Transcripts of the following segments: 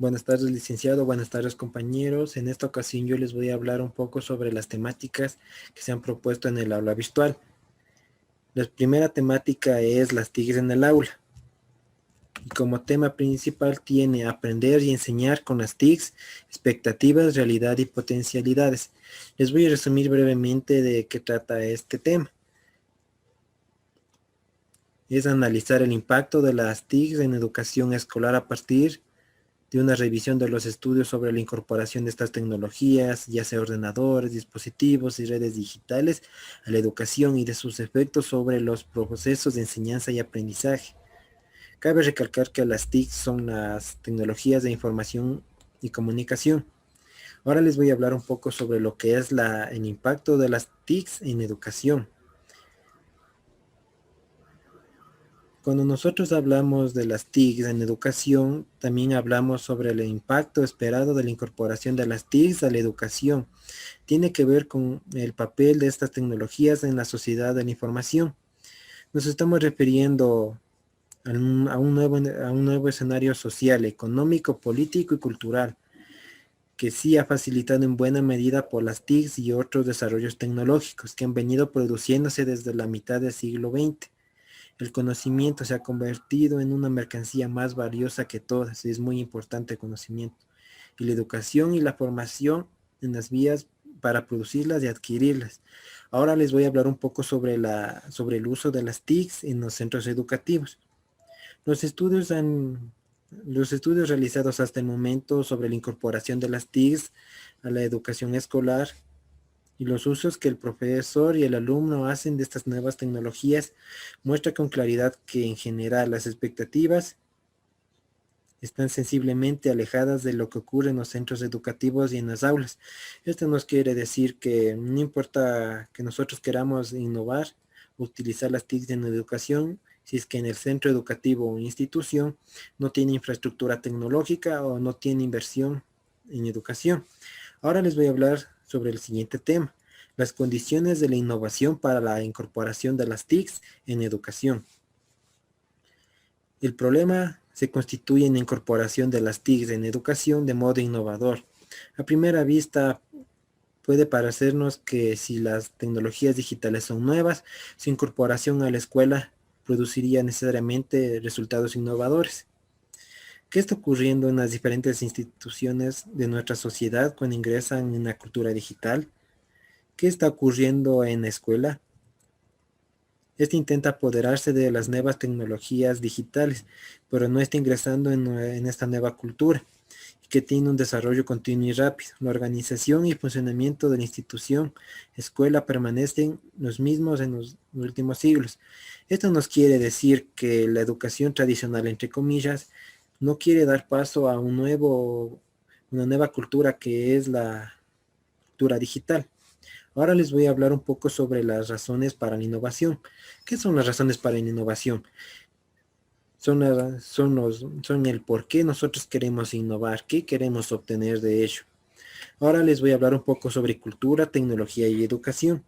Buenas tardes, licenciado. Buenas tardes, compañeros. En esta ocasión yo les voy a hablar un poco sobre las temáticas que se han propuesto en el aula virtual. La primera temática es las TICs en el aula. Y como tema principal tiene aprender y enseñar con las TICs, expectativas, realidad y potencialidades. Les voy a resumir brevemente de qué trata este tema. Es analizar el impacto de las TICs en educación escolar a partir de una revisión de los estudios sobre la incorporación de estas tecnologías, ya sea ordenadores, dispositivos y redes digitales, a la educación y de sus efectos sobre los procesos de enseñanza y aprendizaje. Cabe recalcar que las TIC son las tecnologías de información y comunicación. Ahora les voy a hablar un poco sobre lo que es el impacto de las TICs en educación. Cuando nosotros hablamos de las TICs en educación, también hablamos sobre el impacto esperado de la incorporación de las TICs a la educación. Tiene que ver con el papel de estas tecnologías en la sociedad de la información. Nos estamos refiriendo a un nuevo escenario social, económico, político y cultural, que sí ha facilitado en buena medida por las TICs y otros desarrollos tecnológicos que han venido produciéndose desde la mitad del siglo XX. El conocimiento se ha convertido en una mercancía más valiosa que todas. Es muy importante el conocimiento. Y la educación y la formación en las vías para producirlas y adquirirlas. Ahora les voy a hablar un poco sobre el uso de las TICs en los centros educativos. Los estudios, los estudios realizados hasta el momento sobre la incorporación de las TICs a la educación escolar y los usos que el profesor y el alumno hacen de estas nuevas tecnologías muestra con claridad que en general las expectativas están sensiblemente alejadas de lo que ocurre en los centros educativos y en las aulas. Esto nos quiere decir que no importa que nosotros queramos innovar, utilizar las TICs en educación, si es que en el centro educativo o institución no tiene infraestructura tecnológica o no tiene inversión en educación. Ahora les voy a hablar sobre el siguiente tema, las condiciones de la innovación para la incorporación de las TICs en educación. El problema se constituye en la incorporación de las TICs en educación de modo innovador. A primera vista puede parecernos que si las tecnologías digitales son nuevas, su incorporación a la escuela produciría necesariamente resultados innovadores. ¿Qué está ocurriendo en las diferentes instituciones de nuestra sociedad cuando ingresan en la cultura digital? ¿Qué está ocurriendo en la escuela? Este intenta apoderarse de las nuevas tecnologías digitales, pero no está ingresando en esta nueva cultura, que tiene un desarrollo continuo y rápido. La organización y funcionamiento de la institución, escuela permanecen los mismos en los últimos siglos. Esto nos quiere decir que la educación tradicional, entre comillas, no quiere dar paso a una nueva cultura que es la cultura digital. Ahora les voy a hablar un poco sobre las razones para la innovación. ¿Qué son las razones para la innovación? Son el por qué nosotros queremos innovar, qué queremos obtener de ello. Ahora les voy a hablar un poco sobre cultura, tecnología y educación.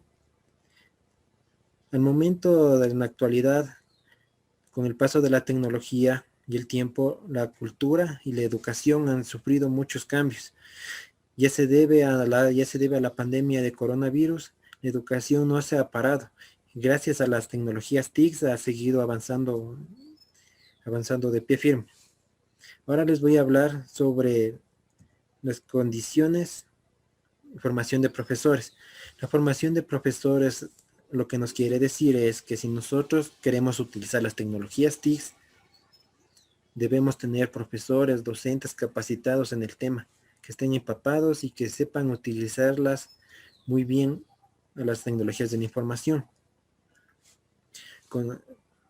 Al momento de la actualidad, con el paso de la tecnología y el tiempo, la cultura y la educación han sufrido muchos cambios. Ya se debe a la pandemia de coronavirus, la educación no se ha parado. Gracias a las tecnologías TICs ha seguido avanzando de pie firme. Ahora les voy a hablar sobre las condiciones de formación de profesores. La formación de profesores lo que nos quiere decir es que si nosotros queremos utilizar las tecnologías TICs, debemos tener profesores, docentes capacitados en el tema, que estén empapados y que sepan utilizarlas muy bien a las tecnologías de la información.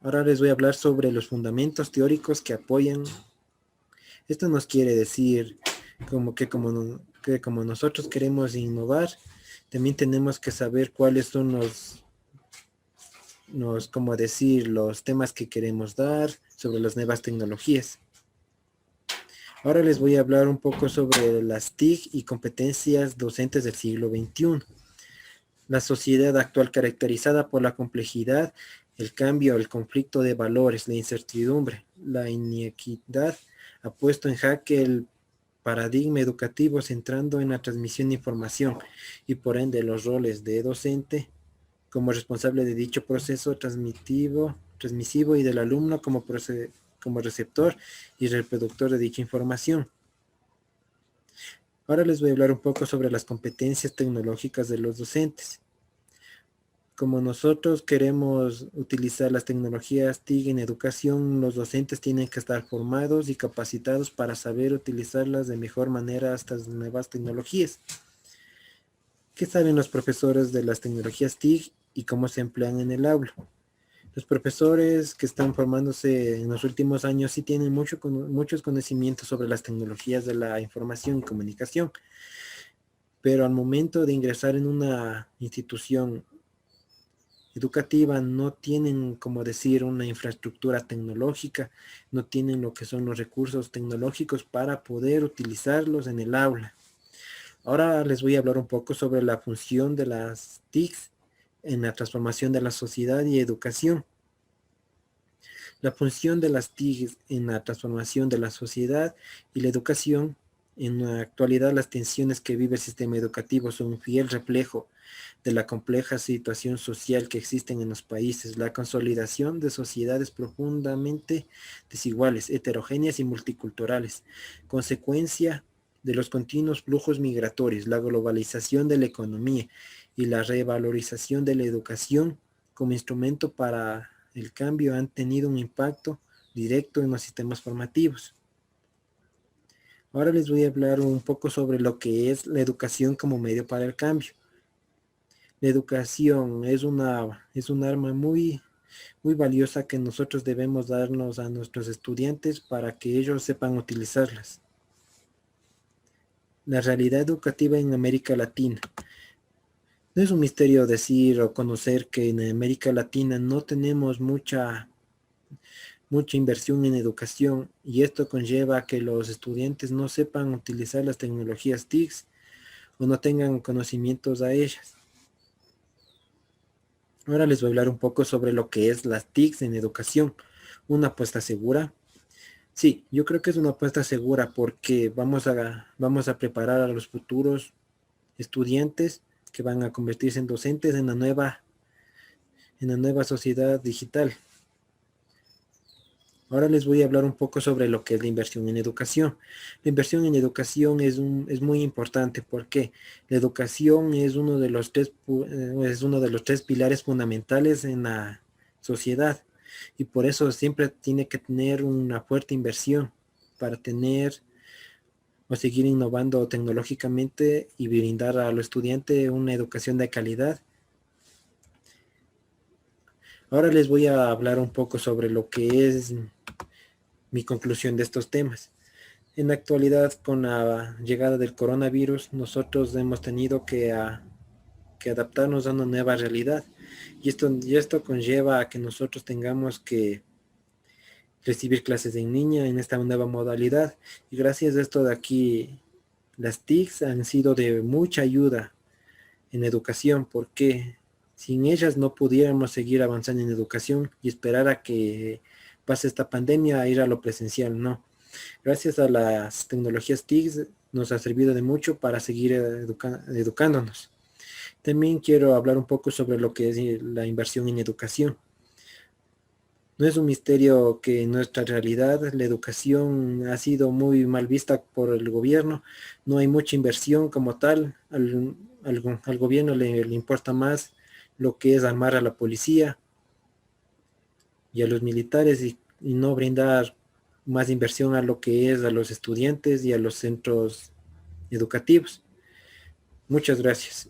Ahora les voy a hablar sobre los fundamentos teóricos que apoyan. Esto nos quiere decir como nosotros queremos innovar, también tenemos que saber cuáles son los temas que queremos dar sobre las nuevas tecnologías. Ahora les voy a hablar un poco sobre las TIC y competencias docentes del siglo XXI. La sociedad actual caracterizada por la complejidad, el cambio, el conflicto de valores, la incertidumbre, la inequidad, ha puesto en jaque paradigma educativo centrando en la transmisión de información y por ende los roles de docente como responsable de dicho proceso transmisivo y del alumno como receptor y reproductor de dicha información. Ahora les voy a hablar un poco sobre las competencias tecnológicas de los docentes. Como nosotros queremos utilizar las tecnologías TIC en educación, los docentes tienen que estar formados y capacitados para saber utilizarlas de mejor manera estas nuevas tecnologías. ¿Qué saben los profesores de las tecnologías TIC y cómo se emplean en el aula? Los profesores que están formándose en los últimos años sí tienen muchos conocimientos sobre las tecnologías de la información y comunicación, pero al momento de ingresar en una institución educativa no tienen, como decir, una infraestructura tecnológica, no tienen lo que son los recursos tecnológicos para poder utilizarlos en el aula. Ahora les voy a hablar un poco sobre la función de las TICs en la transformación de la sociedad y educación. La función de las TICs en la transformación de la sociedad y la educación. En la actualidad, las tensiones que vive el sistema educativo son un fiel reflejo de la compleja situación social que existen en los países, la consolidación de sociedades profundamente desiguales, heterogéneas y multiculturales, consecuencia de los continuos flujos migratorios, la globalización de la economía y la revalorización de la educación como instrumento para el cambio han tenido un impacto directo en los sistemas formativos. Ahora les voy a hablar un poco sobre lo que es la educación como medio para el cambio. La educación es un arma muy valiosa que nosotros debemos darnos a nuestros estudiantes para que ellos sepan utilizarlas. La realidad educativa en América Latina. No es un misterio decir o conocer que en América Latina no tenemos mucha inversión en educación y esto conlleva a que los estudiantes no sepan utilizar las tecnologías TICs o no tengan conocimientos a ellas. Ahora les voy a hablar un poco sobre lo que es las TICs en educación. ¿Una apuesta segura? Sí, yo creo que es una apuesta segura porque vamos a preparar a los futuros estudiantes que van a convertirse en docentes en la nueva sociedad digital. Ahora les voy a hablar un poco sobre lo que es la inversión en educación. La inversión en educación es muy importante porque la educación es uno de los tres pilares fundamentales en la sociedad y por eso siempre tiene que tener una fuerte inversión para tener o seguir innovando tecnológicamente y brindar a los estudiantes una educación de calidad. Ahora les voy a hablar un poco sobre lo que es mi conclusión de estos temas. En la actualidad, con la llegada del coronavirus, nosotros hemos tenido que adaptarnos a una nueva realidad. Y esto conlleva a que nosotros tengamos que recibir clases en línea en esta nueva modalidad. Y gracias a esto de aquí, las TICs han sido de mucha ayuda en educación, porque sin ellas no pudiéramos seguir avanzando en educación y esperar a que pase esta pandemia a ir a lo presencial, no. Gracias a las tecnologías TICs nos ha servido de mucho para seguir educándonos. También quiero hablar un poco sobre lo que es la inversión en educación. No es un misterio que en nuestra realidad la educación ha sido muy mal vista por el gobierno. No hay mucha inversión como tal. Al gobierno le importa más lo que es armar a la policía y a los militares y no brindar más inversión a lo que es a los estudiantes y a los centros educativos. Muchas gracias.